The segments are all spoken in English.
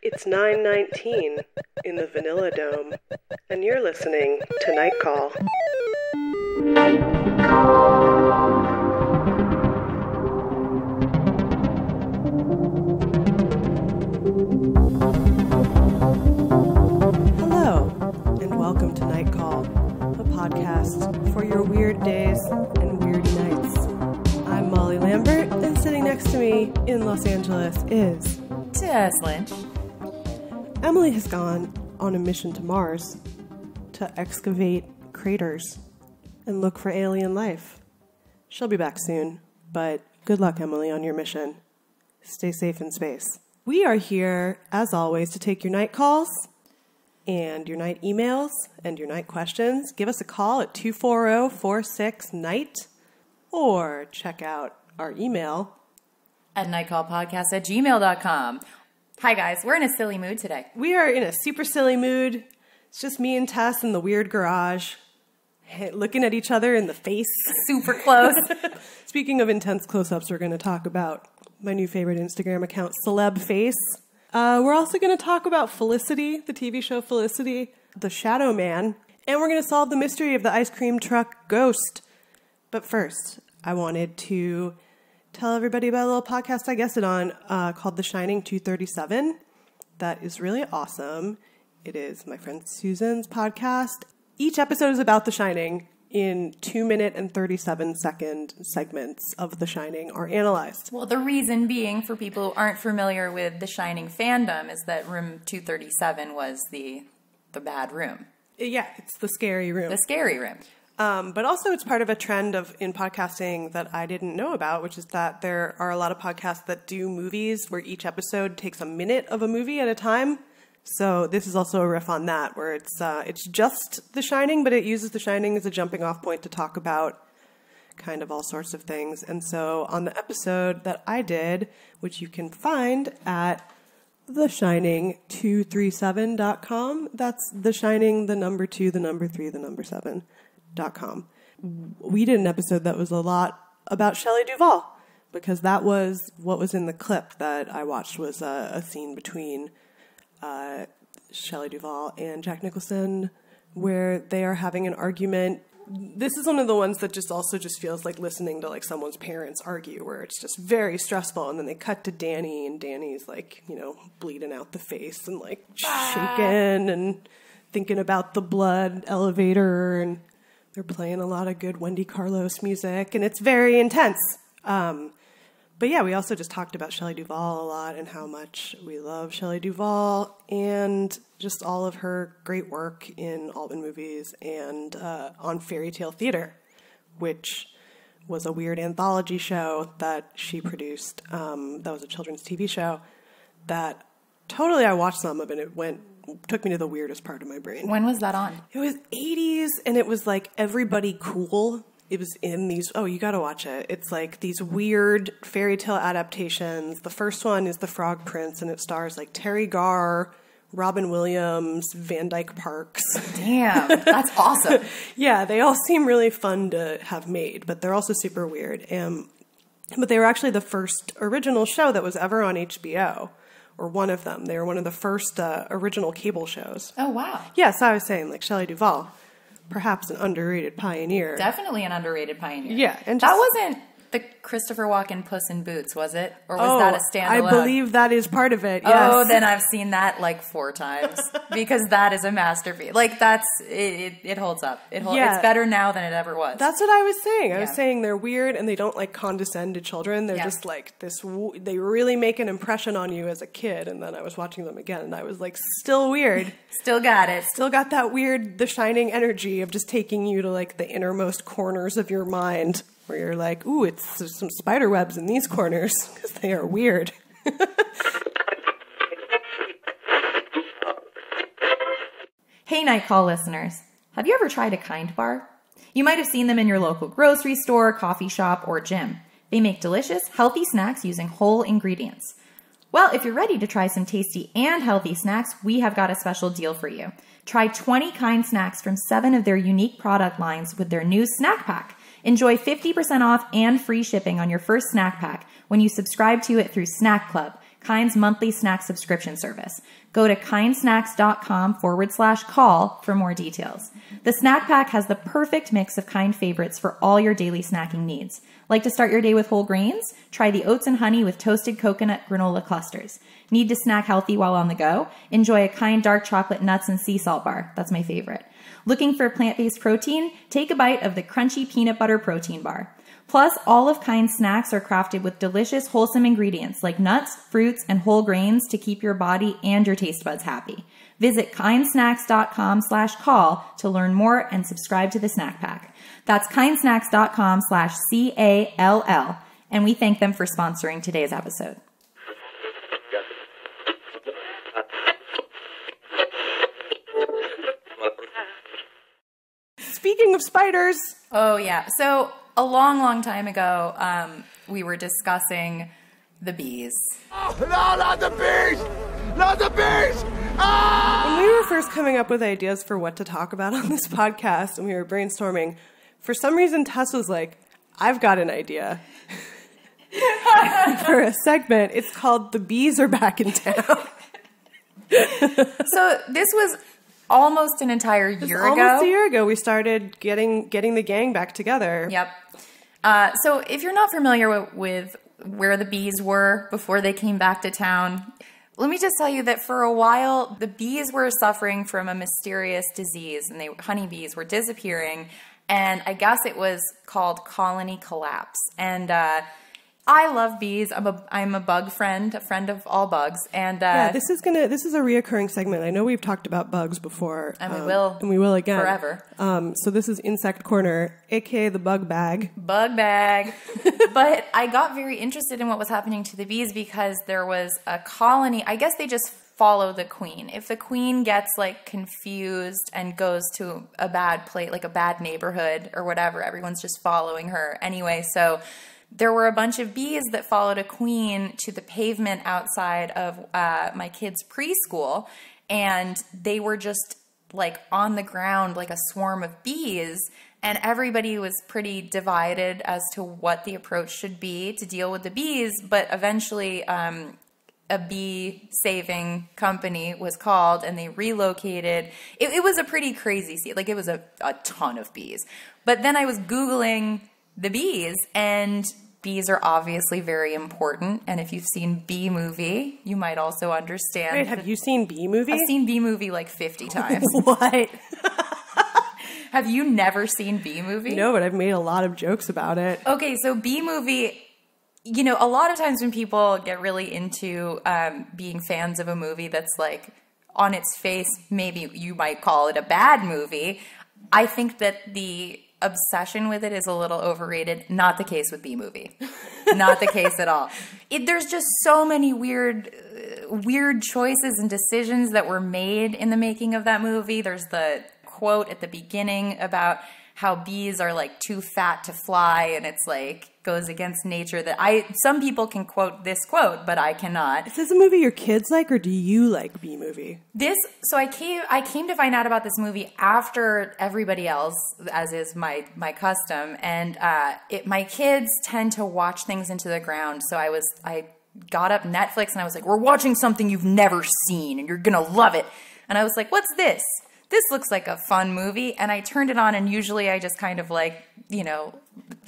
It's 9:19 in the Vanilla Dome, and you're listening to Night Call. Hello, and welcome to Night Call, a podcast for your weird days and weird nights. I'm Molly Lambert, and sitting next to me in Los Angeles is Tess Lynch. Emily has gone on a mission to Mars to excavate craters and look for alien life. She'll be back soon, but good luck, Emily, on your mission. Stay safe in space. We are here, as always, to take your night calls and your night emails and your night questions. Give us a call at 240-46-NIGHT or check out our email At nightcallpodcast@gmail.com. Hi guys, we're in a silly mood today. We are in a super silly mood. It's just me and Tess in the weird garage, looking at each other in the face. Super close. Speaking of intense close-ups, we're going to talk about my new favorite Instagram account, Celeb Face. We're also going to talk about Felicity, the TV show Felicity, the Shadowman, and we're going to solve the mystery of the ice cream truck ghost. But first, I wanted to tell everybody about a little podcast I guested on called The Shining 237. That is really awesome. It is my friend Susan's podcast. Each episode is about The Shining. In 2-minute and 37-second segments of The Shining are analyzed. Well, the reason being, for people who aren't familiar with the Shining fandom, is that room 237 was the bad room. Yeah, it's the scary room. The scary room. But also it's part of a trend in podcasting that I didn't know about, which is that there are a lot of podcasts that do movies where each episode takes a minute of a movie at a time. So this is also a riff on that, where it's just The Shining, but it uses The Shining as a jumping off point to talk about kind of all sorts of things. And so on the episode that I did, which you can find at theshining237.com, that's The Shining, the number 2, the number 3, the number 7.com. We did an episode that was a lot about Shelley Duvall, because that was what was in the clip that I watched, was a scene between Shelley Duvall and Jack Nicholson where they are having an argument. This is one of the ones that just feels like listening to like someone's parents argue, where it's just very stressful, and then they cut to Danny, and Danny's like, bleeding out the face and like shaking and thinking about the blood elevator, and they're playing a lot of good Wendy Carlos music, and it's very intense. But yeah, we also just talked about Shelley Duvall a lot and how much we love Shelley Duvall and just all of her great work in Altman movies and on Fairy Tale Theater, which was a weird anthology show that she produced. That was a children's TV show that totally I watched some of, and it took me to the weirdest part of my brain. When was that on? It was 80s, and it was like Everybody Cool. It was in these, you got to watch it. It's like these weird fairy tale adaptations. The first one is The Frog Prince, and it stars like Terry Garr, Robin Williams, Van Dyke Parks. Damn, that's awesome. Yeah, they all seem really fun to have made, but they're also super weird. But they were actually the first original show that was ever on HBO, or one of them. They were one of the first original cable shows. Oh, wow. Yes, I was saying, like Shelley Duvall. Perhaps an underrated pioneer. Definitely an underrated pioneer. Yeah. And that wasn't the Christopher Walken Puss in Boots, was it? Or was that a standalone? I believe that is part of it, yes. Oh, then I've seen that like 4 times because that is a masterpiece. Like it holds up. It's better now than it ever was. That's what I was saying. I was saying they're weird and they don't like condescend to children. They're just like this, they really make an impression on you as a kid. And then I was watching them again and I was like, still weird. Still got it. Still got that weird, The Shining energy of just taking you to like the innermost corners of your mind. Where you're like, ooh, there's some spider webs in these corners because they are weird. Hey, Night Call listeners. Have you ever tried a Kind bar? You might have seen them in your local grocery store, coffee shop, or gym. They make delicious, healthy snacks using whole ingredients. Well, if you're ready to try some tasty and healthy snacks, we have got a special deal for you. Try 20 Kind snacks from 7 of their unique product lines with their new snack pack. Enjoy 50% off and free shipping on your first snack pack when you subscribe to it through Snack Club, Kind's monthly snack subscription service. Go to kindsnacks.com/call for more details. The snack pack has the perfect mix of Kind favorites for all your daily snacking needs. Like to start your day with whole grains? Try the oats and honey with toasted coconut granola clusters. Need to snack healthy while on the go? Enjoy a Kind dark chocolate nuts and sea salt bar. That's my favorite. Looking for plant-based protein? Take a bite of the crunchy peanut butter protein bar. Plus, all of Kind's snacks are crafted with delicious, wholesome ingredients like nuts, fruits, and whole grains to keep your body and your taste buds happy. Visit kindsnacks.com/call to learn more and subscribe to the snack pack. That's kindsnacks.com/CALL. And we thank them for sponsoring today's episode. Speaking of spiders. Oh, yeah. So a long, long time ago, we were discussing the bees. Oh, no, not the bees! Not the bees! Ah! When we were first coming up with ideas for what to talk about on this podcast and we were brainstorming, for some reason Tess was like, I've got an idea for a segment. It's called The Bees Are Back in Town. So this was almost an entire year ago. Almost a year ago, we started getting the gang back together. Yep. So if you're not familiar with where the bees were before they came back to town, let me just tell you that for a while, the bees were suffering from a mysterious disease, and honeybees were disappearing, and I guess it was called colony collapse. And I love bees. I'm a bug friend, a friend of all bugs, and yeah, this is a reoccurring segment. I know we've talked about bugs before, and we will again forever. So this is Insect Corner, aka the bug bag. Bug bag. But I got very interested in what was happening to the bees because there was a colony. I guess they just follow the queen. If the queen gets like confused and goes to a bad place, like a bad neighborhood or whatever, everyone's just following her anyway. So there were a bunch of bees that followed a queen to the pavement outside of my kids' preschool, and they were just like on the ground like a swarm of bees, and everybody was pretty divided as to what the approach should be to deal with the bees, but eventually a bee saving company was called and they relocated. It was a pretty crazy scene. Like it was a ton of bees. But then I was Googling the bees, and bees are obviously very important. And if you've seen Bee Movie, you might also understand. Wait, have you seen Bee Movie? I've seen Bee Movie like 50 times. What? Have you never seen Bee Movie? No, but I've made a lot of jokes about it. Okay, so Bee Movie, you know, a lot of times when people get really into being fans of a movie that's like on its face, maybe you might call it a bad movie, I think that the obsession with it is a little overrated. Not the case with Bee Movie. Not the case at all. There's just so many weird choices and decisions that were made in the making of that movie. There's the quote at the beginning about how bees are like too fat to fly, and it's like goes against nature. Some people can quote this quote, but I cannot. Is this a movie your kids like, or do you like Bee Movie? So I came to find out about this movie after everybody else, as is my custom, and my kids tend to watch things into the ground. So I got up Netflix and I was like, we're watching something you've never seen and you're gonna love it. And I was like, what's this? This looks like a fun movie. And I turned it on, and usually I just kind of like, you know,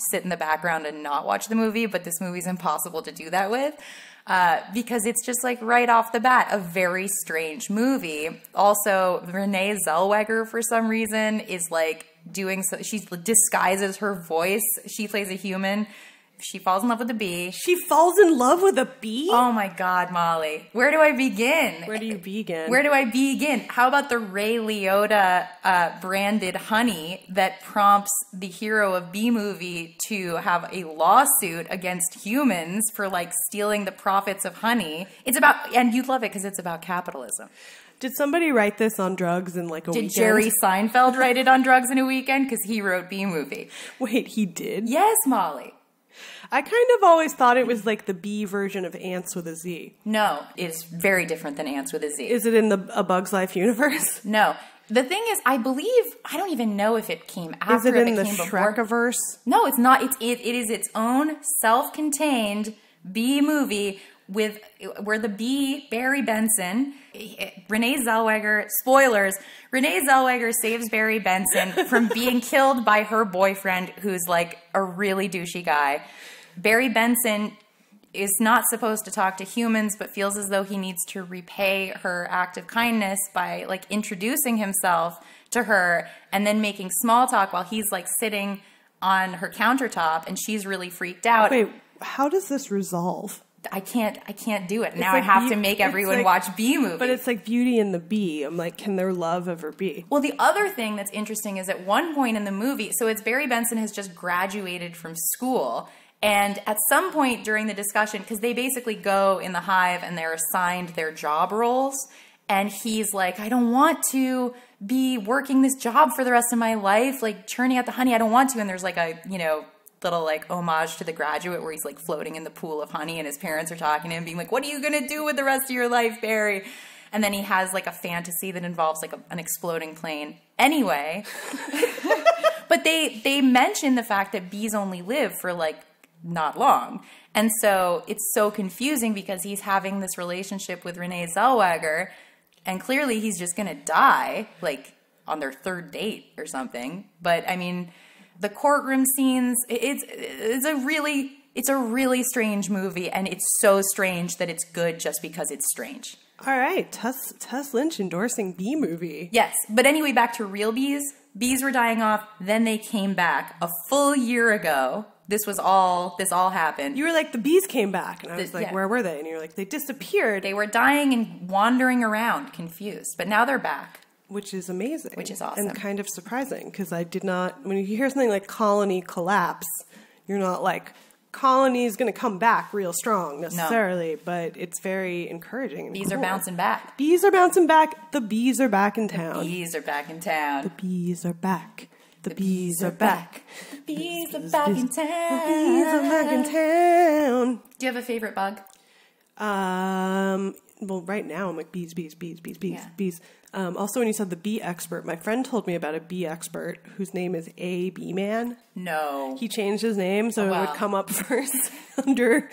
sit in the background and not watch the movie. But this movie's impossible to do that with because it's just like right off the bat, a very strange movie. Also, Renee Zellweger, for some reason, is like she disguises her voice. She plays a human. She falls in love with a bee. She falls in love with a bee? Oh my God, Molly. Where do I begin? Where do you begin? Where do I begin? How about the Ray Liotta branded honey that prompts the hero of Bee Movie to have a lawsuit against humans for like stealing the profits of honey? It's about, and you'd love it because it's about capitalism. Did somebody write this on drugs in like a weekend? Did Jerry Seinfeld write it on drugs in a weekend? Because he wrote Bee Movie. Wait, he did? Yes, Molly. I kind of always thought it was like the bee version of Ants with a Z. No, it's very different than Ants with a Z. Is it in A Bug's Life universe? No. The thing is, I don't even know if it came after. Is it in the came before. Shrekiverse? No, it's not. It is its own self-contained B movie where the bee, Barry Benson, Renee Zellweger, spoilers, Renee Zellweger saves Barry Benson from being killed by her boyfriend, who's like a really douchey guy. Barry Benson is not supposed to talk to humans, but feels as though he needs to repay her act of kindness by like introducing himself to her and then making small talk while he's like sitting on her countertop and she's really freaked out. Wait, how does this resolve? I can't do it. Now I have to make everyone watch B movies. But it's like Beauty and the Bee. I'm like, can their love ever be? Well, the other thing that's interesting is at one point in the movie, so it's Barry Benson has just graduated from school. And at some point during the discussion, because they basically go in the hive and they're assigned their job roles. And he's like, I don't want to be working this job for the rest of my life, like churning out the honey. I don't want to. And there's like a, little like homage to The Graduate where he's like floating in the pool of honey and his parents are talking to him being like, what are you going to do with the rest of your life, Barry? And then he has like a fantasy that involves like an exploding plane. Anyway, but they mention the fact that bees only live for like not long. And so it's so confusing because he's having this relationship with Renee Zellweger and clearly he's just going to die like on their third date or something. But I mean, the courtroom scenes, it's a really strange movie, and it's so strange that it's good just because it's strange. All right, Tess Lynch endorsing B movie. Yes, but anyway, back to real bees. Bees were dying off, then they came back a full year ago. This all happened. You were like, the bees came back, and I was like, where were they? And you were like, they disappeared. They were dying and wandering around, confused, but now they're back. Which is amazing. Which is awesome. And kind of surprising, because I did not, when you hear something like colony collapse, you're not like, colony is going to come back real strong necessarily, but it's very encouraging. Bees are bouncing back. Bees are bouncing back. The bees are back in town. The bees are back in town. The bees are back. The bees are back. The bees are back in town. The bees are back in town. Do you have a favorite bug? Well, right now I'm like bees. Also, when you said the bee expert, my friend told me about a bee expert whose name is A Bee Man. No. He changed his name so it would come up first under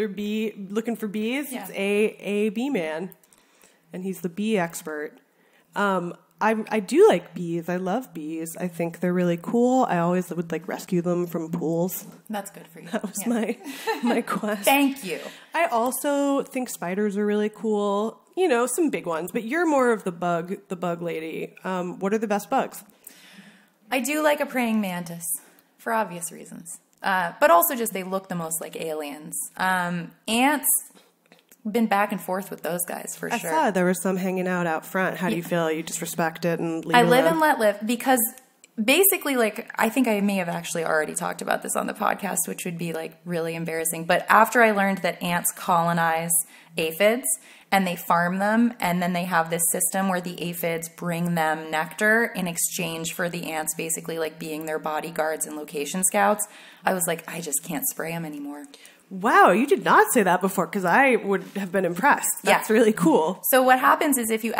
bee, looking for bees. Yeah. It's A Bee Man, and he's the bee expert. I do like bees. I love bees. I think they're really cool. I always would like rescue them from pools. That's good for you. That was my quest. Thank you. I also think spiders are really cool. Some big ones, but you're more of the bug lady. What are the best bugs? I do like a praying mantis for obvious reasons. But also just they look the most like aliens. Ants, been back and forth with those guys for sure. I saw there was some hanging out front. How do you feel? You just respect it and leave it live and let live because basically, like, I think I may have actually already talked about this on the podcast, which would be like really embarrassing. But after I learned that ants colonize aphids and they farm them, and then they have this system where the aphids bring them nectar in exchange for the ants basically like being their bodyguards and location scouts, I was like, I just can't spray them anymore. Wow, you did not say that before because I would have been impressed. That's really cool. So what happens is if you're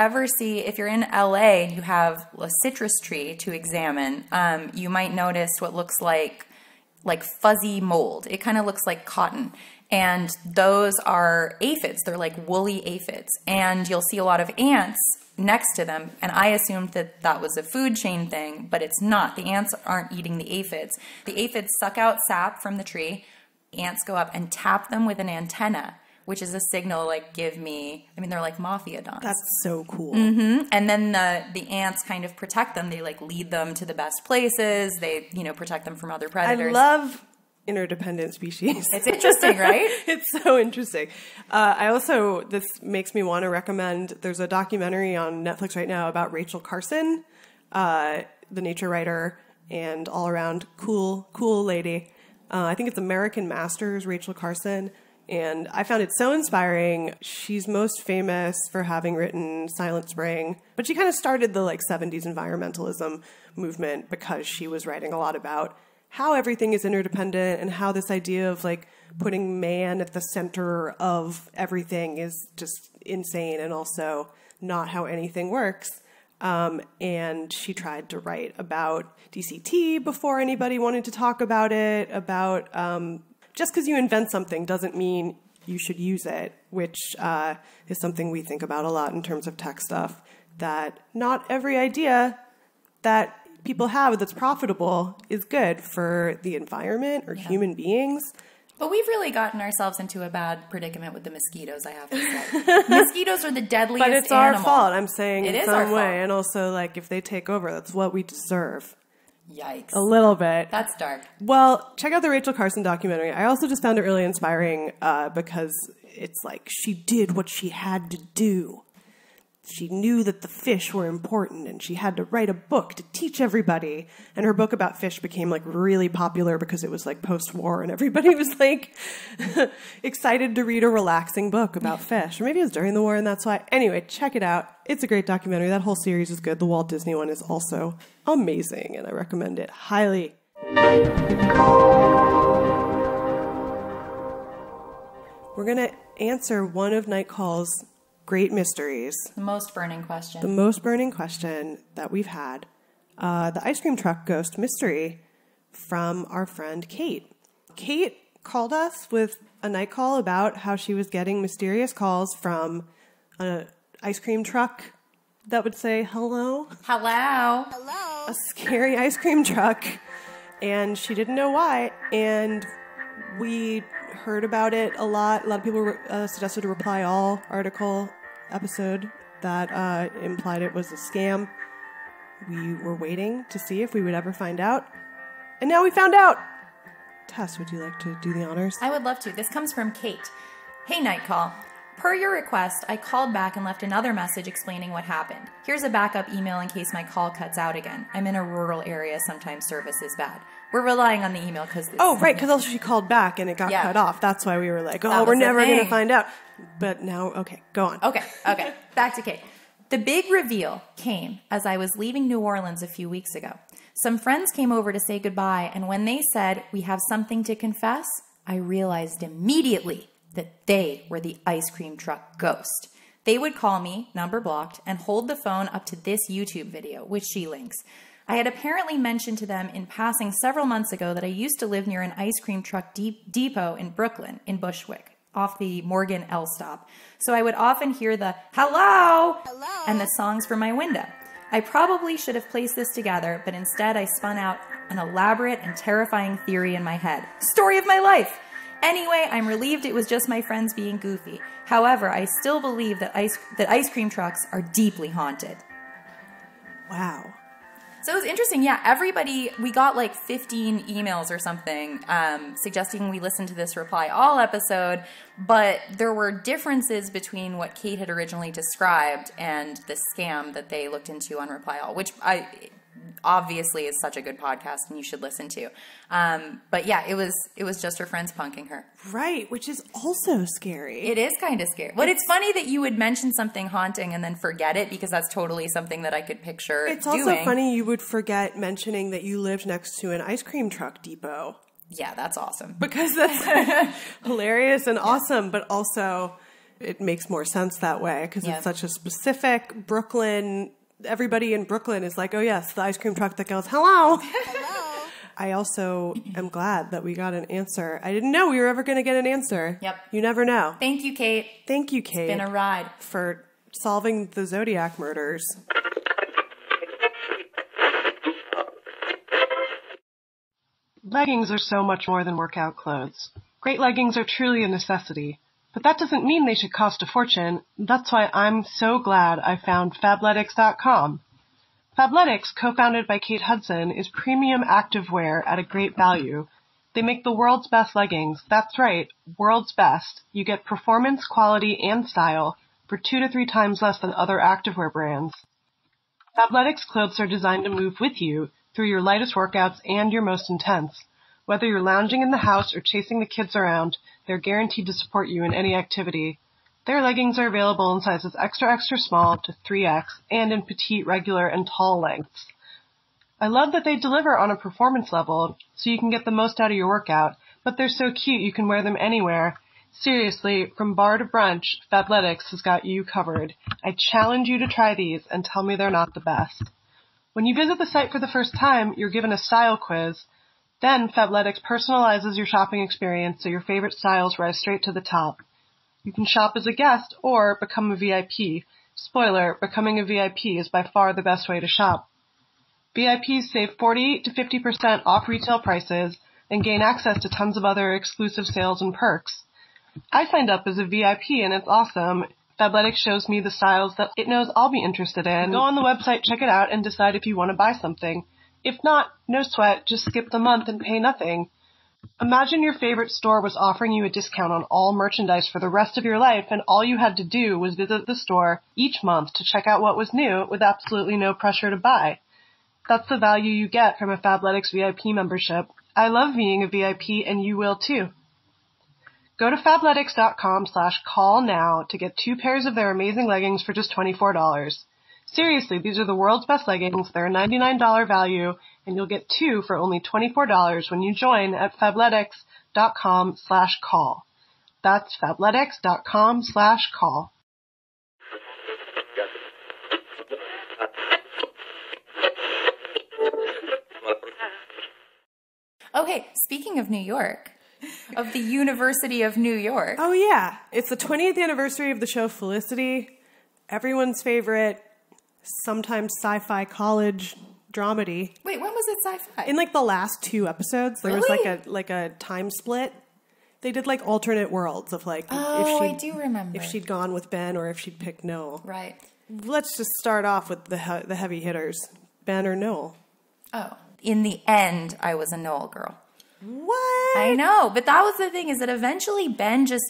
in LA and you have a citrus tree to examine, you might notice what looks like fuzzy mold. It kind of looks like cotton. And those are aphids. They're like woolly aphids. And you'll see a lot of ants next to them. And I assumed that was a food chain thing, but it's not. The ants aren't eating the aphids. The aphids suck out sap from the tree. Ants go up and tap them with an antenna, which is a signal like, give me, they're like mafia dons. That's so cool. Mm-hmm. And then the ants kind of protect them. They like lead them to the best places. They, protect them from other predators. I love interdependent species. It's interesting, right? It's so interesting. This makes me want to recommend, there's a documentary on Netflix right now about Rachel Carson, the nature writer and all around cool lady. I think it's American Masters, Rachel Carson, and I found it so inspiring. She's most famous for having written Silent Spring, but she kind of started the 70s environmentalism movement because she was writing a lot about how everything is interdependent and how this idea of putting man at the center of everything is just insane and also not how anything works. And she tried to write about DCT before anybody wanted to talk about it, about just because you invent something doesn't mean you should use it, which is something we think about a lot in terms of tech stuff, that not every idea that people have that's profitable is good for the environment or human beings. But we've really gotten ourselves into a bad predicament with the mosquitoes, I have to say. Mosquitoes are the deadliest But it's animal. our fault, I'm saying, It in is some our way. fault. And also, like, if they take over, that's what we deserve. Yikes. A little bit. That's dark. Well, check out the Rachel Carson documentary. I also just found it really inspiring because it's like she did what she had to do. She knew that the fish were important and she had to write a book to teach everybody. And her book about fish became like really popular because it was like post-war and everybody was like excited to read a relaxing book about fish. Or maybe it was during the war and that's why. Anyway, check it out. It's a great documentary. That whole series is good. The Walt Disney one is also amazing and I recommend it highly. We're going to answer one of Nightcall's great mysteries. The most burning question. The most burning question that we've had. The ice cream truck ghost mystery from our friend Kate. Kate called us with a night call about how she was getting mysterious calls from an ice cream truck that would say hello. Hello. A scary ice cream truck. And she didn't know why. And we heard about it a lot. A lot of people suggested a Reply All article episode that implied it was a scam. We were waiting to see if we would ever find out. And now we found out! Tess, would you like to do the honors? I would love to. This comes from Kate. Hey, Night Call. Per your request, I called back and left another message explaining what happened. Here's a backup email in case my call cuts out again. I'm in a rural area. Sometimes service is bad. We're relying on the email because... Oh, right, because also she called back and it got cut off. That's why we were like, oh, we're never going to find out. But now, okay, go on. Okay. Back to Kate. The big reveal came as I was leaving New Orleans a few weeks ago. Some friends came over to say goodbye, and when they said, we have something to confess, I realized immediately that they were the ice cream truck ghost. They would call me, number blocked, and hold the phone up to this YouTube video, which she links. I had apparently mentioned to them in passing several months ago that I used to live near an ice cream truck depot in Brooklyn, in Bushwick, off the Morgan L stop. So I would often hear the hello and the songs from my window. I probably should have placed this together, but instead I spun out an elaborate and terrifying theory in my head. Story of my life! Anyway, I'm relieved it was just my friends being goofy. However, I still believe that ice cream trucks are deeply haunted. Wow. So it was interesting. Yeah, everybody, we got like 15 emails or something suggesting we listen to this Reply All episode, but there were differences between what Kate had originally described and the scam that they looked into on Reply All, which obviously is such a good podcast and you should listen to. But yeah, it was just her friends punking her. Right, which is also scary. It is kind of scary. But it's funny that you would mention something haunting and then forget it because that's totally something that I could picture It's doing. also funny you would forget mentioning that you lived next to an ice cream truck depot. Yeah, that's awesome. Because that's hilarious and awesome, but also it makes more sense that way because it's such a specific Brooklyn. Everybody in Brooklyn is like, oh yes, the ice cream truck that goes, hello. Hello. I also am glad that we got an answer. I didn't know we were ever going to get an answer. Yep. You never know. Thank you, Kate. Thank you, Kate. It's been a ride. For solving the Zodiac murders. Leggings are so much more than workout clothes. Great leggings are truly a necessity. But that doesn't mean they should cost a fortune. That's why I'm so glad I found Fabletics.com. Fabletics, co-founded by Kate Hudson, is premium activewear at a great value. They make the world's best leggings. That's right, world's best. You get performance, quality, and style for 2 to 3 times less than other activewear brands. Fabletics clothes are designed to move with you through your lightest workouts and your most intense. Whether you're lounging in the house or chasing the kids around, they're guaranteed to support you in any activity. Their leggings are available in sizes extra, extra small to 3X and in petite, regular, and tall lengths. I love that they deliver on a performance level so you can get the most out of your workout, but they're so cute you can wear them anywhere. Seriously, from bar to brunch, Fabletics has got you covered. I challenge you to try these and tell me they're not the best. When you visit the site for the first time, you're given a style quiz. Then Fabletics personalizes your shopping experience so your favorite styles rise straight to the top. You can shop as a guest or become a VIP. Spoiler, becoming a VIP is by far the best way to shop. VIPs save 40 to 50% off retail prices and gain access to tons of other exclusive sales and perks. I signed up as a VIP and it's awesome. Fabletics shows me the styles that it knows I'll be interested in. Go on the website, check it out, and decide if you want to buy something. If not, no sweat, just skip the month and pay nothing. Imagine your favorite store was offering you a discount on all merchandise for the rest of your life, and all you had to do was visit the store each month to check out what was new with absolutely no pressure to buy. That's the value you get from a Fabletics VIP membership. I love being a VIP, and you will too. Go to Fabletics.com/call now to get 2 pairs of their amazing leggings for just $24. Seriously, these are the world's best leggings. They're a $99 value, and you'll get 2 for only $24 when you join at Fabletics.com/call. That's Fabletics.com/call. Okay, speaking of New York, of the University of New York. Oh, yeah. It's the 20th anniversary of the show Felicity. Everyone's favorite, sometimes sci-fi college dramedy. Wait, when was it sci-fi? In like the last 2 episodes, there was like a time split. They did like alternate worlds of like I do remember if she'd gone with Ben or if she'd picked Noel. Right. Let's just start off with the heavy hitters, Ben or Noel. Oh, in the end, I was a Noel girl. What? I know, but that was the thing is that eventually Ben was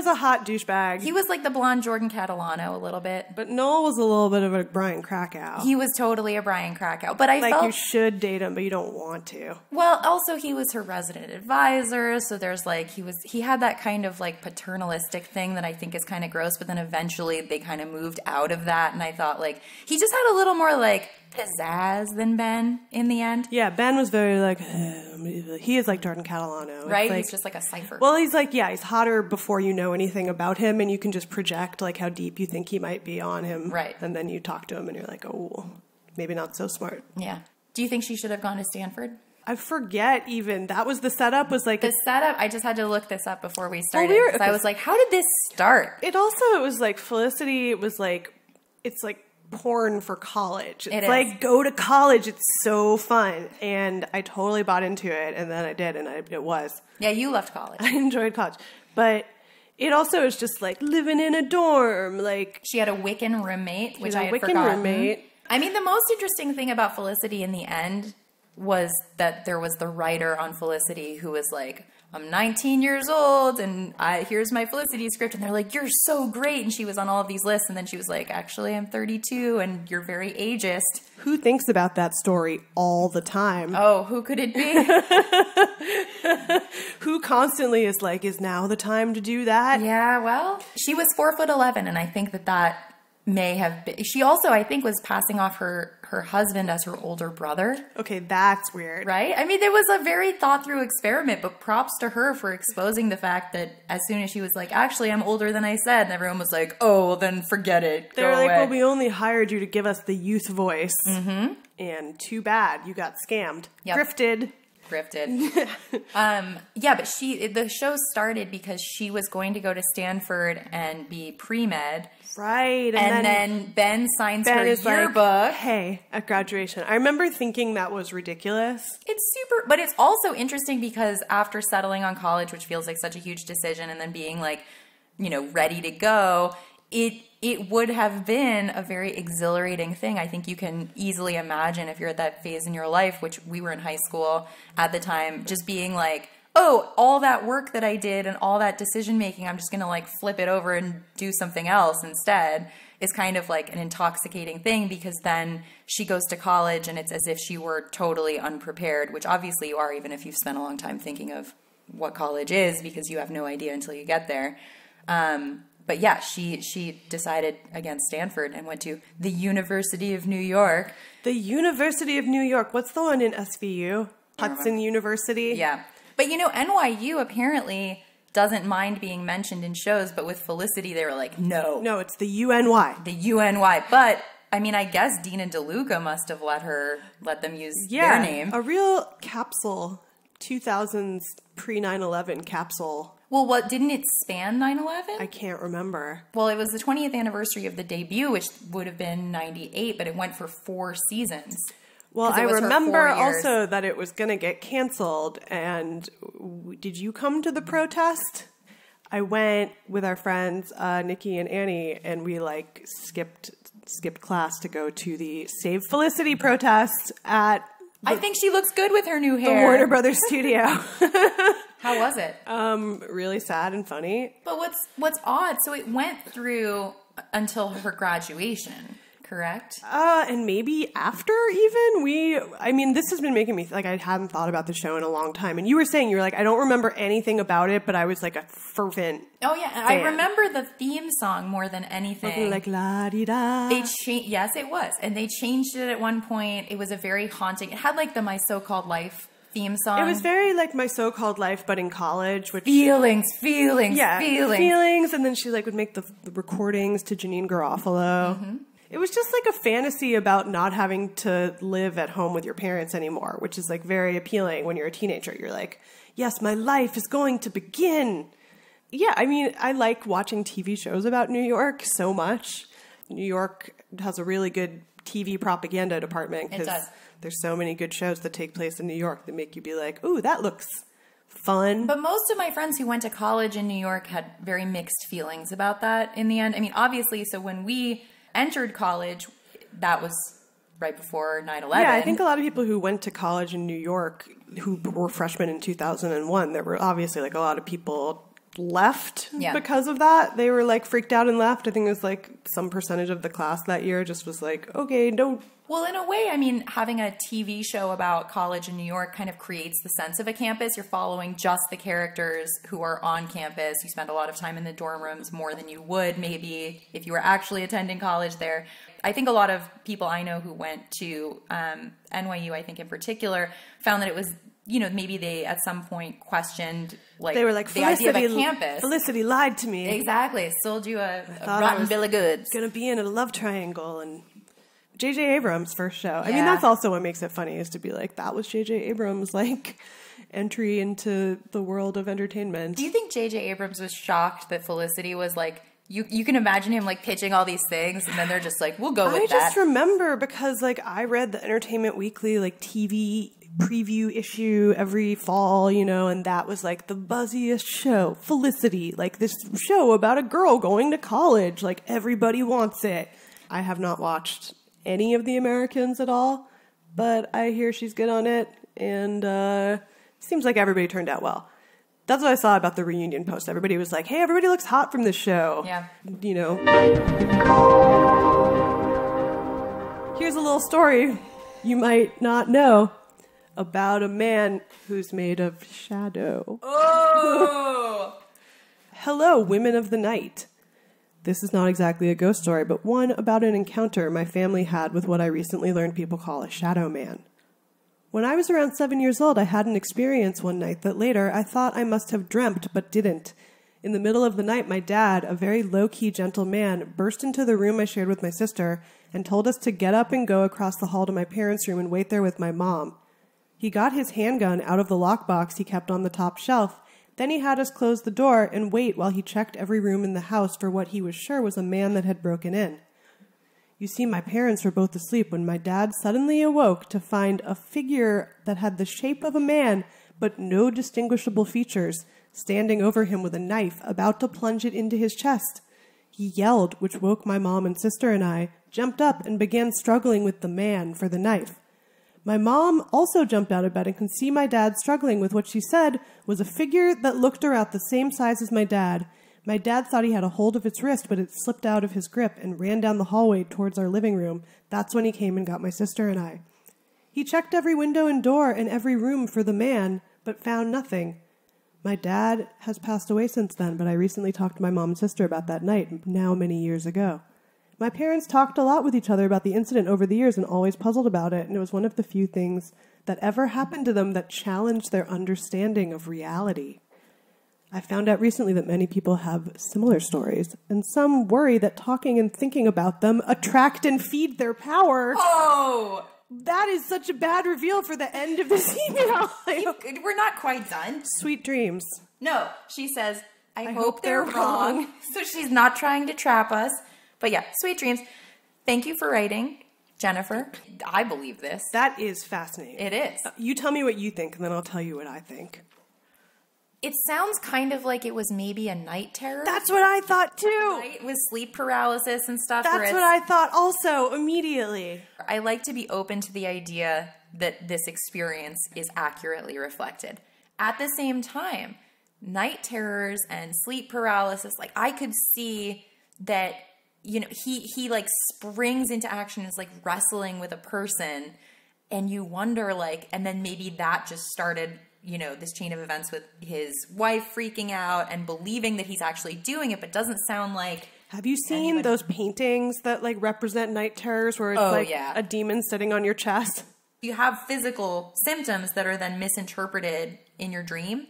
a hot douchebag. He was like the blonde Jordan Catalano a little bit. But Noel was a little bit of a Brian Krakow. He was totally a Brian Krakow. But I like felt you should date him, but you don't want to. Well, also he was her resident advisor, so there's like he had that kind of like paternalistic thing that I think is kind of gross, but then eventually they kind of moved out of that, and I thought like he just had a little more like pizzazz than Ben in the end. Yeah, Ben was very like he is like Jordan Catalano. Right? Like, he's just like a cipher. Well, he's like, yeah, he's hotter before you know anything about him, and you can just project like how deep you think he might be on him. Right. And then you talk to him and you're like, oh, maybe not so smart. Yeah. Do you think she should have gone to Stanford? I forget even. That was the setup was like... The setup, I just had to look this up before we started. Well, because I was like, how did this start? It was like Felicity was like, it's like porn for college. It's is. like, go to college. It's so fun. And I totally bought into it. And then I did. And it was. Yeah, you left college. I enjoyed college. But it also is just like living in a dorm. Like she had a Wiccan roommate, which I had Wiccan forgotten. Roommate. I mean, the most interesting thing about Felicity in the end was that there was the writer on Felicity who was like, I'm 19 years old and here's my Felicity script. And they're like, you're so great. And she was on all of these lists. And then she was like, actually, I'm 32 and you're very ageist. Who thinks about that story all the time? Oh, who could it be? Who constantly is like, is now the time to do that? Yeah, well, she was 4'11", and I think that may have been. She also, I think, was passing off her husband as her older brother. Okay, that's weird. Right? I mean, it was a very thought-through experiment, but props to her for exposing the fact that as soon as she was like, actually, I'm older than I said, and everyone was like, oh, well, then forget it. They're Go like, away. well, we only hired you to give us the youth voice. Mm-hmm. And too bad. You got scammed. Yep. Grifted. Yeah, but the show started because she was going to go to Stanford and be pre-med. Right. And then Ben signs Ben her is yearbook. Like, hey, at graduation. I remember thinking that was ridiculous. It's super, but it's also interesting because after settling on college, which feels like such a huge decision, and then being like, ready to go, it would have been a very exhilarating thing. I think you can easily imagine if you're at that phase in your life, which we were in high school at the time, just being like, oh, all that work that I did and all that decision making, I'm just going to like flip it over and do something else instead, is kind of like an intoxicating thing, because then she goes to college and it's as if she were totally unprepared, which obviously you are, even if you've spent a long time thinking of what college is, because you have no idea until you get there. But yeah, she decided against Stanford and went to the University of New York. The University of New York. What's the one in SVU? Hudson University? Yeah. But NYU apparently doesn't mind being mentioned in shows, but with Felicity, they were like, no. No, it's the UNY. The UNY. But, I mean, I guess Dina DeLuca must have let them use their name. A real capsule, 2000s pre 9/11 capsule. Well, didn't it span 9/11? I can't remember. Well, it was the 20th anniversary of the debut, which would have been 98, but it went for 4 seasons. Well, I remember also that it was going to get canceled. And did you come to the protest? I went with our friends, Nikki and Annie, and we skipped class to go to the Save Felicity protest at... I think she looks good with her new hair. The Warner Brothers studio. How was it? Really sad and funny. But what's odd, so it went through until her graduation, correct? And maybe after even. This has been making me I hadn't thought about the show in a long time. And you were saying, you were like, I don't remember anything about it, but I was like a fervent Oh yeah, and I remember the theme song more than anything. Like la-di-da. Yes, it was. And they changed it at one point. It was a very haunting, it had like the My So-Called Life theme song. It was very like My So-Called Life, but in college. Which feelings. Yeah, feelings. And then she would make the recordings to Janine Garofalo. Mm-hmm. It was just like a fantasy about not having to live at home with your parents anymore, which is like very appealing when you're a teenager. You're like, yes, my life is going to begin. Yeah, I like watching TV shows about New York so much. New York has a really good TV propaganda department because there's so many good shows that take place in New York that make you be like, ooh, that looks fun. But most of my friends who went to college in New York had very mixed feelings about that in the end. Obviously, so when we entered college, that was right before 9/11. Yeah, I think a lot of people who went to college in New York who were freshmen in 2001, there were obviously like a lot of people left because of that. They were like freaked out and left. I think it was like some percentage of the class that year just was like, okay, don't. Well, in a way, having a TV show about college in New York kind of creates the sense of a campus. You're following just the characters who are on campus. You spend a lot of time in the dorm rooms more than you would maybe if you were actually attending college there. I think a lot of people I know who went to NYU, I think in particular, found that it was, maybe they at some point questioned they were like, the idea of a campus. Felicity lied to me. Exactly. Sold you a rotten bill of goods. Going to be in a love triangle. And J.J. Abrams' first show. Yeah. That's also what makes it funny, is to be like, that was J.J. Abrams' entry into the world of entertainment. Do you think J.J. Abrams was shocked that Felicity was like, you can imagine him pitching all these things, and then they're just like, we'll go with that. I just remember because I read the Entertainment Weekly TV preview issue every fall, and that was the buzziest show. Felicity, this show about a girl going to college. Everybody wants it. I have not watched any of The Americans at all, but I hear she's good on it, and seems like everybody turned out well. That's what I saw about the reunion post. Everybody was like, hey, everybody looks hot from this show. Yeah. Here's a little story you might not know about a man who's made of shadow. Oh! Hello, women of the night. This is not exactly a ghost story, but one about an encounter my family had with what I recently learned people call a Shadowman. When I was around 7 years old, I had an experience one night that later I thought I must have dreamt, but didn't. In the middle of the night, my dad, a very low-key, gentle man, burst into the room I shared with my sister and told us to get up and go across the hall to my parents' room and wait there with my mom. He got his handgun out of the lockbox he kept on the top shelf. Then he had us close the door and wait while he checked every room in the house for what he was sure was a man that had broken in. You see, my parents were both asleep when my dad suddenly awoke to find a figure that had the shape of a man, but no distinguishable features, standing over him with a knife, about to plunge it into his chest. He yelled, which woke my mom and sister and I, jumped up and began struggling with the man for the knife. My mom also jumped out of bed and could see my dad struggling with what she said was a figure that looked around the same size as my dad. My dad thought he had a hold of its wrist, but it slipped out of his grip and ran down the hallway towards our living room. That's when he came and got my sister and I. He checked every window and door and every room for the man, but found nothing. My dad has passed away since then, but I recently talked to my mom and sister about that night, now many years ago. My parents talked a lot with each other about the incident over the years and always puzzled about it, and it was one of the few things that ever happened to them that challenged their understanding of reality. I found out recently that many people have similar stories, and some worry that talking and thinking about them attract and feed their power. Oh! That is such a bad reveal for the end of this email. We're not quite done. Sweet dreams. No, she says, I hope they're they're wrong. wrong. So she's not trying to trap us. But yeah, sweet dreams. Thank you for writing, Jennifer. I believe this. That is fascinating. It is. You tell me what you think, and then I'll tell you what I think. It sounds kind of like it was maybe a night terror. That's what I thought, too. Right? With sleep paralysis and stuff. That's what I thought also, immediately. I like to be open to the idea that this experience is accurately reflected. At the same time, night terrors and sleep paralysis, like I could see that, you know, he like springs into action and is like wrestling with a person, and you wonder like, and then maybe that just started, you know, this chain of events with his wife freaking out and believing that he's actually doing it, but doesn't sound like. Have you seen those paintings that like represent night terrors where it's a demon sitting on your chest? You have physical symptoms that are then misinterpreted in your dream.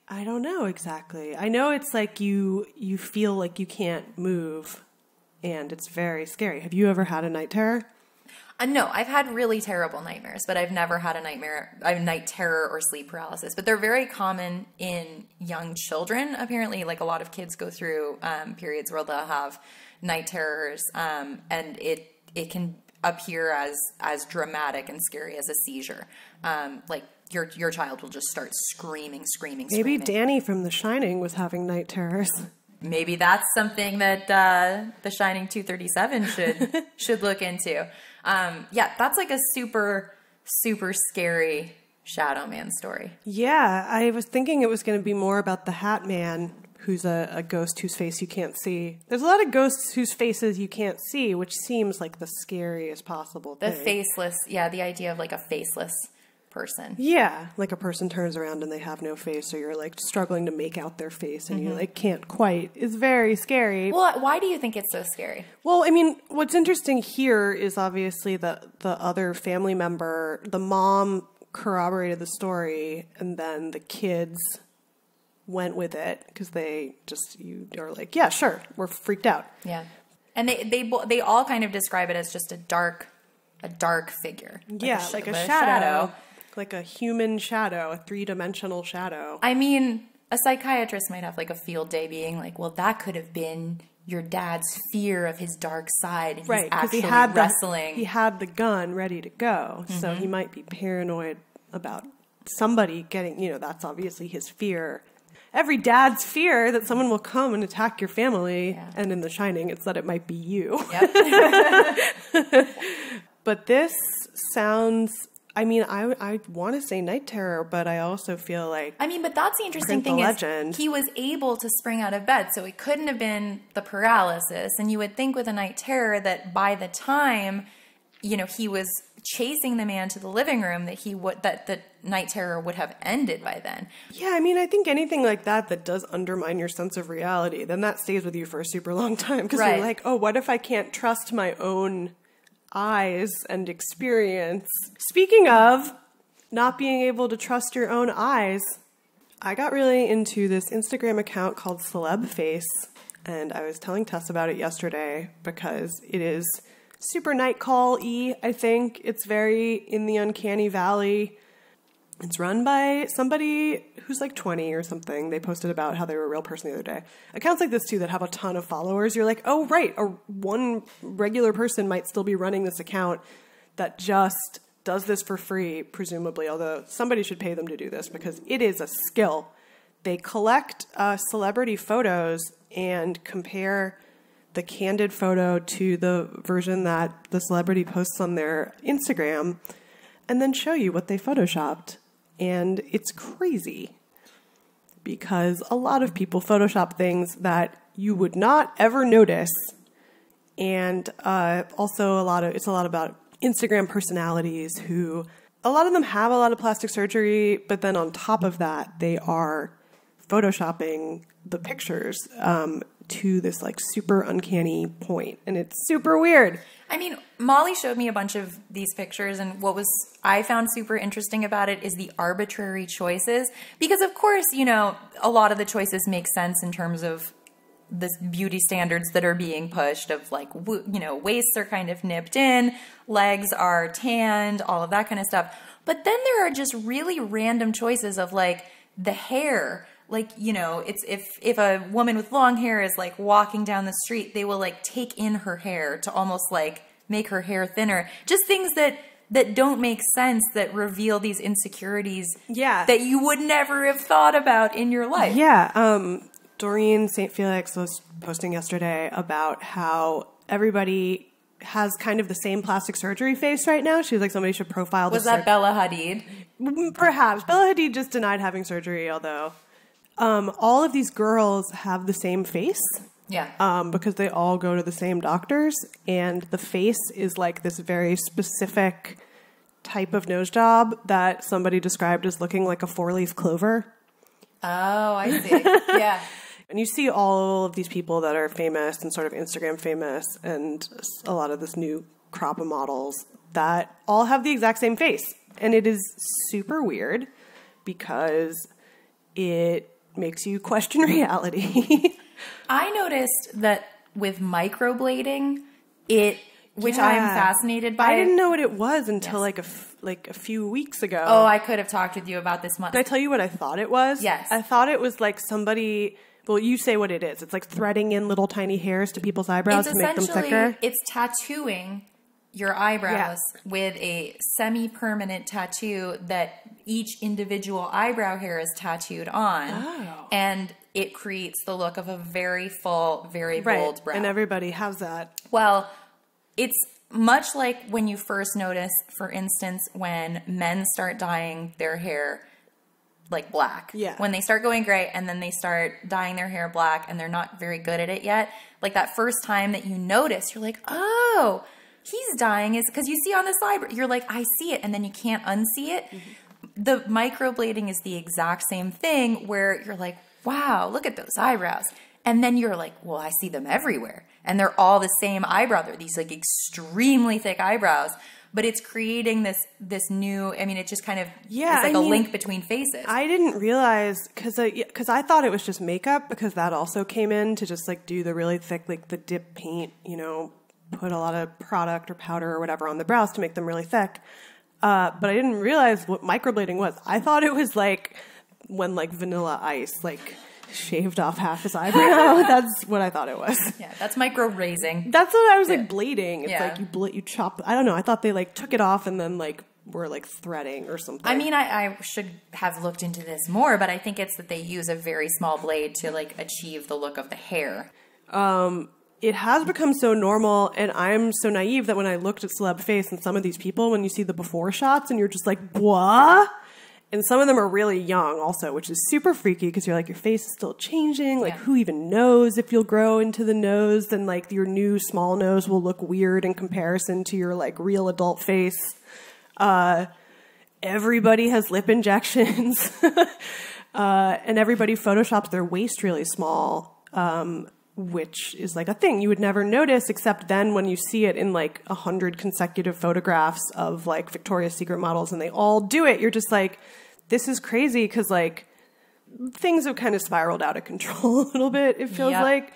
I don't know exactly. I know it's like you feel like you can't move, and it's very scary. Have you ever had a night terror? No, I've had really terrible nightmares, but I've never had a night terror or sleep paralysis. But they're very common in young children. Apparently, like a lot of kids go through periods where they'll have night terrors, and it can appear as dramatic and scary as a seizure. Like your child will just start screaming. Maybe Danny from The Shining was having night terrors. Maybe that's something that The Shining 237 should look into. Yeah, that's like a super, super scary Shadowman story. Yeah, I was thinking it was going to be more about the Hat Man, who's a ghost whose face you can't see. There's a lot of ghosts whose faces you can't see, which seems like the scariest possible thing. The faceless, yeah, the idea of like a faceless person. Yeah, like a person turns around and they have no face, or you're like struggling to make out their face and you like can't quite. It's very scary. Well, why do you think it's so scary? Well, I mean, what's interesting here is obviously the other family member, the mom corroborated the story, and then the kids went with it because you are like, yeah, sure, we're freaked out. Yeah, and they all kind of describe it as just a dark figure. Like a shadow. Like a human shadow, a 3-dimensional shadow. I mean, a psychiatrist might have like a field day being like, well, that could have been your dad's fear of his dark side. And right, because he had wrestling. He had the gun ready to go. So he might be paranoid about somebody getting, that's obviously his fear. Every dad's fear that someone will come and attack your family. Yeah. And in The Shining, it's that it might be you. Yep. But this sounds... I mean, I want to say night terror, but I also feel like... I mean, but that's the interesting thing is he was able to spring out of bed, so it couldn't have been the paralysis. And you would think with a night terror that by the time, he was chasing the man to the living room, that the night terror would have ended by then. Yeah, I mean, I think anything like that does undermine your sense of reality, then that stays with you for a super long time. Because you're like, oh, what if I can't trust my own eyes and experience? Speaking of not being able to trust your own eyes, I got really into this Instagram account called Celeb Face, and I was telling Tess about it yesterday because it is super night call-y, I think. It's very in the uncanny valley. It's run by somebody who's like 20 or something. They posted about how they were a real person the other day. Accounts like this, too, that have a ton of followers, you're like, oh, right, one regular person might still be running this account that just does this for free, presumably, although somebody should pay them to do this because it is a skill. They collect celebrity photos and compare the candid photo to the version that the celebrity posts on their Instagram and then show you what they photoshopped. And it's crazy because a lot of people Photoshop things that you would not ever notice. And also it's a lot about Instagram personalities who, a lot of them have a lot of plastic surgery, but then on top of that, they are photoshopping the pictures to this like super uncanny point, and it's super weird. I mean, Molly showed me a bunch of these pictures, and what I found super interesting about it is the arbitrary choices. Because of course, you know, a lot of the choices make sense in terms of the beauty standards that are being pushed of like, you know, waists are kind of nipped in, legs are tanned, all of that kind of stuff. But then there are just really random choices of like the hair. Like, you know, it's if a woman with long hair is like walking down the street, they will like take in her hair to almost like make her hair thinner. Just things that don't make sense, that reveal these insecurities that you would never have thought about in your life. Yeah. Doreen St. Felix was posting yesterday about how everybody has kind of the same plastic surgery face right now. She was like, somebody should profile this. Was that Bella Hadid? Perhaps. Bella Hadid just denied having surgery, although all of these girls have the same face. Yeah. Because they all go to the same doctors, and the face is like this very specific type of nose job that somebody described as looking like a 4-leaf clover. Oh, I see. Yeah. And you see all of these people that are famous and sort of Instagram famous, and a lot of this new crop of models that all have the exact same face. And it is super weird because it makes you question reality. I noticed that with microblading, which I am fascinated by. I didn't know what it was until like a few weeks ago. Oh, I could have talked with you about this month. Did I tell you what I thought it was? Yes. I thought it was like somebody... Well, you say what it is. It's like threading in little tiny hairs to people's eyebrows to make them thicker. It's tattooing your eyebrows with a semi-permanent tattoo that each individual eyebrow hair is tattooed on. Oh. And it creates the look of a very full, very bold brow. And everybody has that. Well, it's much like when you first notice, for instance, when men start dyeing their hair like black. Yeah. When they start going gray and then they start dyeing their hair black and they're not very good at it yet. Like that first time that you notice, you're like, oh, he's dyeing his, because you see on this eyebrow, you're like, I see it, and then you can't unsee it. Mm-hmm. The microblading is the exact same thing where you're like, wow, look at those eyebrows. And then you're like, well, I see them everywhere. And they're all the same eyebrow. They're these like extremely thick eyebrows. But it's creating this new, I mean, it just kind of is like a link between faces. I didn't realize, because I thought it was just makeup, because that also came in to just like do the really thick, like the dip paint, you know, put a lot of product or powder or whatever on the brows to make them really thick. But I didn't realize what microblading was. I thought it was like when like Vanilla Ice like shaved off half his eyebrow. That's what I thought it was. Yeah, that's micro raising. That's what I was like blading. It's like you chop. I don't know. I thought they like took it off and then like were like threading or something. I mean, I should have looked into this more, but I think it's that they use a very small blade to like achieve the look of the hair. It has become so normal, and I'm so naive that when I looked at celeb face and some of these people, when you see the before shots and you're just like, what? And some of them are really young also, which is super freaky because you're like, your face is still changing. Like, who even knows if you'll grow into the nose? Then, like, your new small nose will look weird in comparison to your, like, real adult face. Everybody has lip injections. And everybody photoshops their waist really small, which is, like, a thing you would never notice, except then when you see it in, like, 100 consecutive photographs of, like, Victoria's Secret models, and they all do it. You're just like, this is crazy because, like, things have kind of spiraled out of control a little bit, it feels like.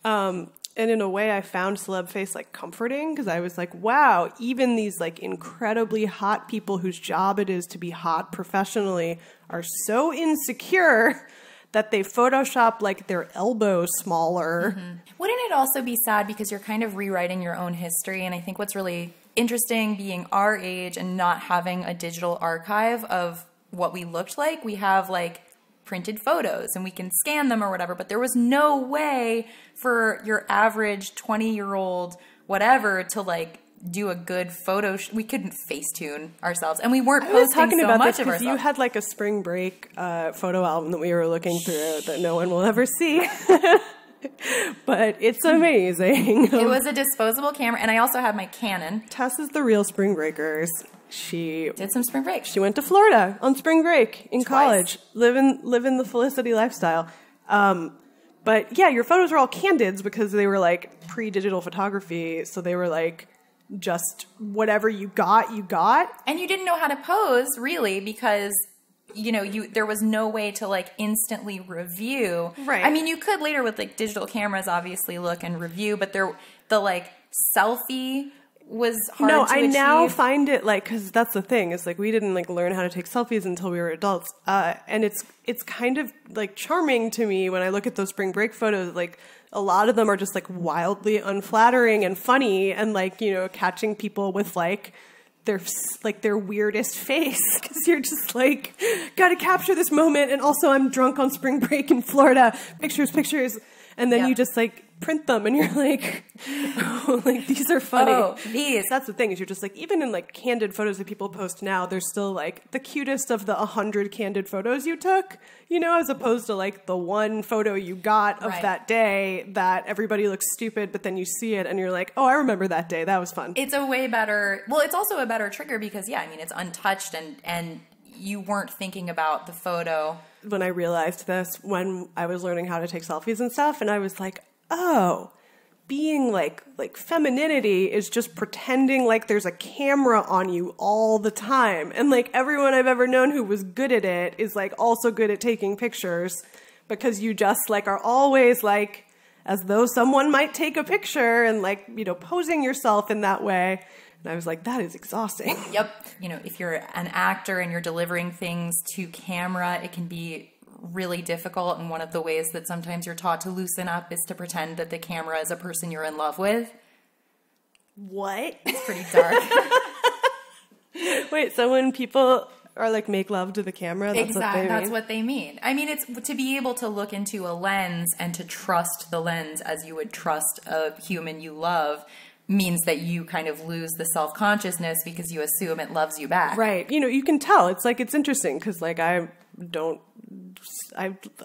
And in a way, I found celeb face, like, comforting because I was like, wow, even these, like, incredibly hot people whose job it is to be hot professionally are so insecure that they Photoshop, like, their elbow smaller. Mm-hmm. Wouldn't it also be sad because you're kind of rewriting your own history? And I think what's really interesting being our age and not having a digital archive of what we looked like, we have, like, printed photos and we can scan them or whatever, but there was no way for your average 20-year-old whatever to, like, do a good photo. We couldn't Facetune ourselves, and we weren't posting so much of ourselves. You had like a spring break photo album that we were looking through that no one will ever see. But it's amazing. It was a disposable camera, and I also had my Canon. Tess is the real spring breakers. She Did some spring break. She went to Florida on spring break in Twice. college, living the Felicity lifestyle. But yeah, your photos are all candids because they were like pre-digital photography. So they were like just whatever you got. And you didn't know how to pose really because, you know, there was no way to like instantly review. Right. I mean, you could later with like digital cameras obviously look and review, but the like selfie was hard to achieve. No, I now find it like, because that's the thing, is like we didn't like learn how to take selfies until we were adults, and it's kind of like charming to me when I look at those spring break photos. Like a lot of them are just like wildly unflattering and funny, and like, you know, catching people with like their weirdest face, because you're just like, gotta capture this moment, and also I'm drunk on spring break in Florida, pictures, and then you just like print them and you're like, oh, like these are funny. Oh, these. That's the thing, is you're just like, even in like candid photos that people post now, they're still like the cutest of the 100 candid photos you took, you know, as opposed to like the one photo you got of that day that everybody looks stupid, but then you see it and you're like, oh, I remember that day. That was fun. It's a way better, well, it's also a better trigger because, yeah, I mean, it's untouched and you weren't thinking about the photo. When I realized this, when I was learning how to take selfies and stuff, and I was like, oh, being like femininity is just pretending like there's a camera on you all the time. And like everyone I've ever known who was good at it is like also good at taking pictures, because you just like are always like as though someone might take a picture and like, you know, posing yourself in that way. And I was like, that is exhausting. Yep. You know, if you're an actor and you're delivering things to camera, it can be really difficult. And one of the ways that sometimes you're taught to loosen up is to pretend that the camera is a person you're in love with. What? It's pretty dark. Wait, so when people are like make love to the camera, that's exactly, what they mean? That's what they mean. I mean, it's to be able to look into a lens and to trust the lens as you would trust a human you love means that you kind of lose the self-consciousness because you assume it loves you back. Right. You know, you can tell. It's like, it's interesting because like I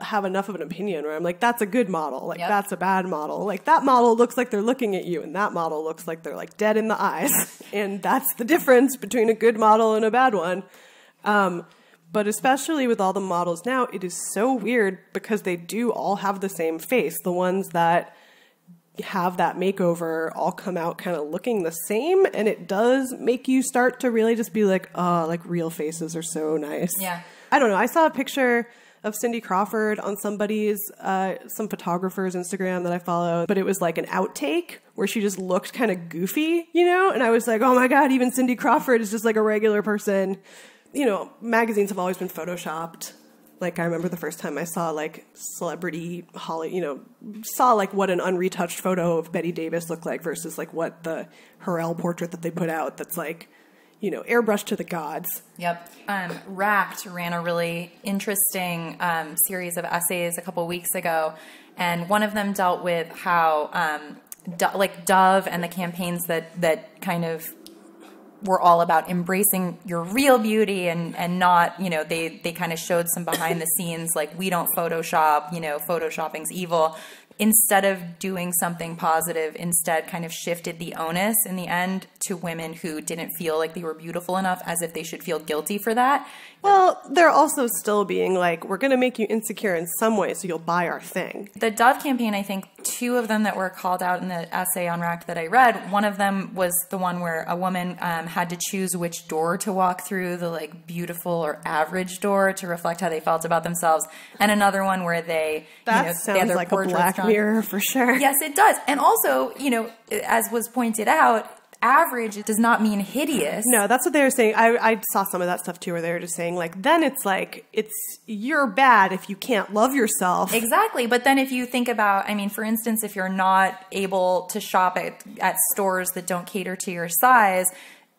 have enough of an opinion where I'm like, that's a good model. Like, that's a bad model. Like, that model looks like they're looking at you, and that model looks like they're like dead in the eyes. And that's the difference between a good model and a bad one. But especially with all the models now, it is so weird because they do all have the same face. The ones that have that makeover all come out kind of looking the same, and it does make you start to really just be like, oh, like real faces are so nice. Yeah. I don't know. I saw a picture of Cindy Crawford on somebody's, some photographer's Instagram that I follow, but it was like an outtake where she just looked kind of goofy, you know? And I was like, oh my God, even Cindy Crawford is just like a regular person. You know, magazines have always been photoshopped. Like, I remember the first time I saw, like, celebrity Holly, you know, saw, like, what an unretouched photo of Betty Davis looked like versus, like, what the Hurrell portrait that they put out that's, like, you know, airbrushed to the gods. Yep. Racked ran a really interesting series of essays a couple weeks ago, and one of them dealt with how, like, Dove and the campaigns that kind of were all about embracing your real beauty and not, you know, they kind of showed some behind the scenes, like, we don't Photoshop, you know, Photoshopping's evil. Instead of doing something positive, instead kind of shifted the onus in the end to women who didn't feel like they were beautiful enough, as if they should feel guilty for that. Well, they're also still being like, we're going to make you insecure in some way so you'll buy our thing. The Dove campaign, I think two of them that were called out in the essay on Racked that I read, one of them was the one where a woman had to choose which door to walk through, the like beautiful or average door, to reflect how they felt about themselves, and another one where they, sounds they had their like a portraits Black drawn. Mirror for sure. Yes, it does. And also, you know, as was pointed out, average does not mean hideous. No, that's what they were saying. I saw some of that stuff too, where they were just saying like, then it's like, you're bad if you can't love yourself. Exactly. But then if you think about, I mean, for instance, if you're not able to shop at stores that don't cater to your size,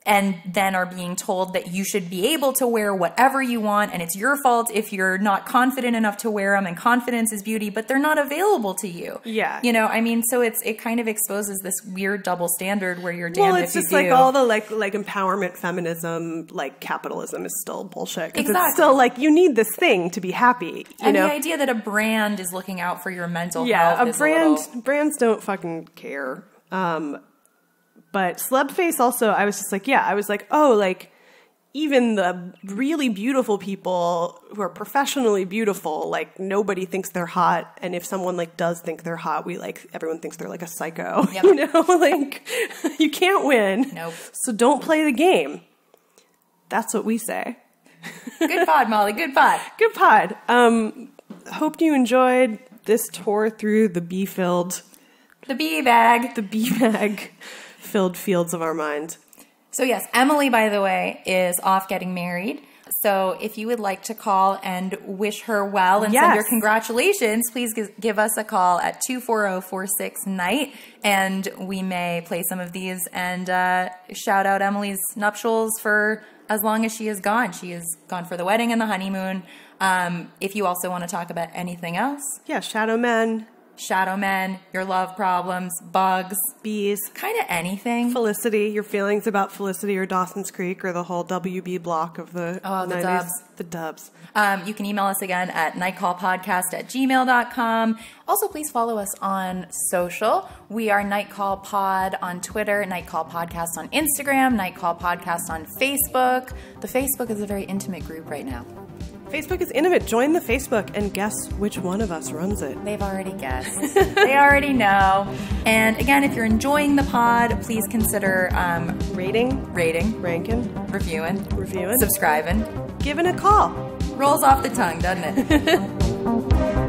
and then are being told that you should be able to wear whatever you want, and it's your fault if you're not confident enough to wear them, and confidence is beauty, but they're not available to you. Yeah. You know, I mean, so it kind of exposes this weird double standard where you're damned if you do. Well, it's just like all the like empowerment feminism, like capitalism is still bullshit. Exactly. It's still like, you need this thing to be happy. You know? The idea that a brand is looking out for your mental health Yeah, is brands don't fucking care. But celeb face also, I was just like, yeah, I was like, oh, like, even the really beautiful people who are professionally beautiful, like nobody thinks they're hot. And if someone like does think they're hot, everyone thinks they're like a psycho, Yep. you know, like you can't win. Nope. So don't play the game. That's what we say. Good pod, Molly. Good pod. Good pod. Hope you enjoyed this tour through the bee-filled, The bee bag. the bee bag filled fields of our mind. So yes, Emily, by the way, is off getting married. So if you would like to call and wish her well and send her Yes. congratulations, please give us a call at 240-46-NIGHT, and we may play some of these and shout out Emily's nuptials for as long as she is gone. She is gone for the wedding and the honeymoon. If you also want to talk about anything else, Yeah, Shadowman, Shadowmen, your love problems, bugs, bees, kind of anything. Felicity, your feelings about Felicity or Dawson's Creek or the whole WB block of the Oh, the 90s. dubs. The dubs. You can email us again at nightcallpodcast@gmail.com. Also, please follow us on social. We are Nightcall Pod on Twitter, Nightcall Podcast on Instagram, Nightcall Podcast on Facebook. The Facebook is a very intimate group right now. Facebook is intimate. Join the Facebook and guess which one of us runs it. They've already guessed. They already know. And again, if you're enjoying the pod, please consider Rating, rating, ranking, reviewing, reviewing, subscribing. giving a call. Rolls off the tongue, doesn't it?